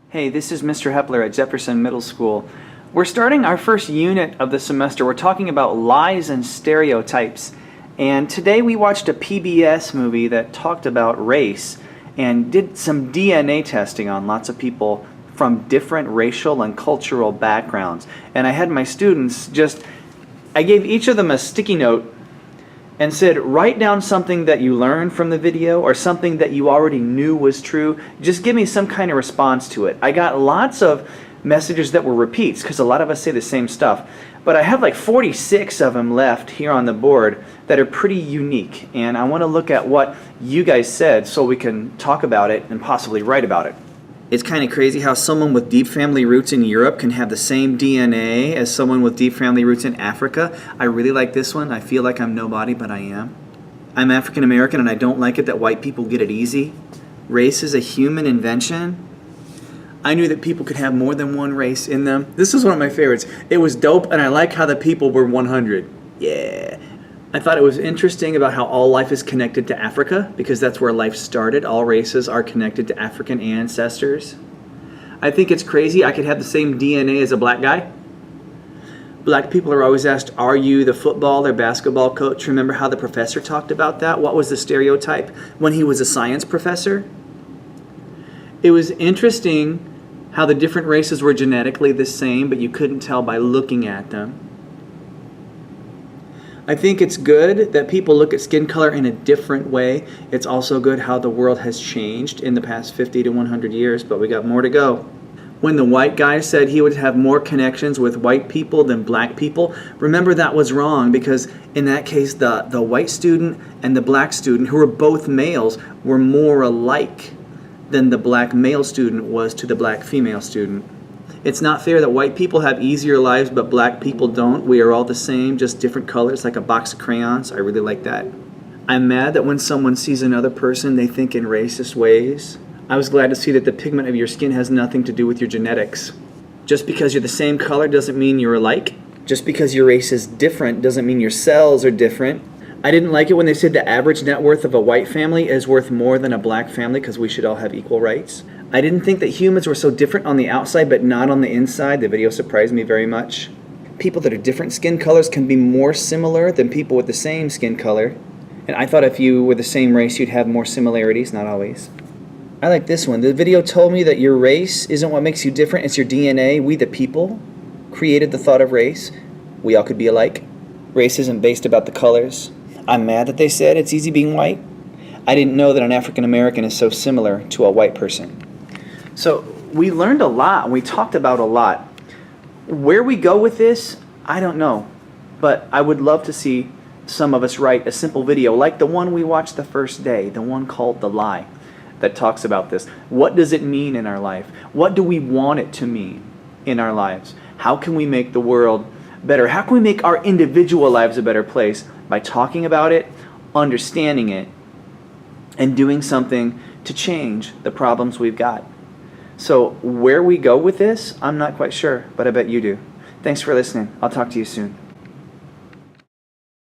Hey, this is Mr. Hepler at Jefferson Middle School. We're starting our first unit of the semester. We're talking about lies and stereotypes. And today we watched a PBS movie that talked about race and did some DNA testing on lots of people from different racial and cultural backgrounds. And I had my students I gave each of them a sticky note and said, write down something that you learned from the video or something that you already knew was true. Just give me some kind of response to it. I got lots of messages that were repeats because a lot of us say the same stuff. But I have like 46 of them left here on the board that are pretty unique. And I want to look at what you guys said so we can talk about it and possibly write about it. It's kind of crazy how someone with deep family roots in Europe can have the same DNA as someone with deep family roots in Africa. I really like this one. I feel like I'm nobody, but I am. I'm African American and I don't like it that white people get it easy. Race is a human invention. I knew that people could have more than one race in them. This is one of my favorites. It was dope and I like how the people were 100. Yeah. I thought it was interesting about how all life is connected to Africa because that's where life started. All races are connected to African ancestors. I think it's crazy I could have the same DNA as a black guy. Black people are always asked, are you the football or basketball coach? Remember how the professor talked about that? What was the stereotype when he was a science professor? It was interesting how the different races were genetically the same, but you couldn't tell by looking at them. I think it's good that people look at skin color in a different way. It's also good how the world has changed in the past 50 to 100 years, but we got more to go. When the white guy said he would have more connections with white people than black people, remember that was wrong because in that case the white student and the black student, who were both males, were more alike than the black male student was to the black female student. It's not fair that white people have easier lives but black people don't. We are all the same, just different colors like a box of crayons. I really like that. I'm mad that when someone sees another person, they think in racist ways. I was glad to see that the pigment of your skin has nothing to do with your genetics. Just because you're the same color doesn't mean you're alike. Just because your race is different doesn't mean your cells are different. I didn't like it when they said the average net worth of a white family is worth more than a black family because we should all have equal rights. I didn't think that humans were so different on the outside but not on the inside. The video surprised me very much. People that are different skin colors can be more similar than people with the same skin color. And I thought if you were the same race, you'd have more similarities, not always. I like this one. The video told me that your race isn't what makes you different, it's your DNA. We the people created the thought of race. We all could be alike. Race isn't based about the colors. I'm mad that they said it's easy being white. I didn't know that an African American is so similar to a white person. So we learned a lot and we talked about a lot. Where we go with this, I don't know. But I would love to see some of us write a simple video like the one we watched the first day, the one called The Lie, that talks about this. What does it mean in our life? What do we want it to mean in our lives? How can we make the world better? How can we make our individual lives a better place? By talking about it, understanding it, and doing something to change the problems we've got. So where we go with this, I'm not quite sure, but I bet you do. Thanks for listening. I'll talk to you soon.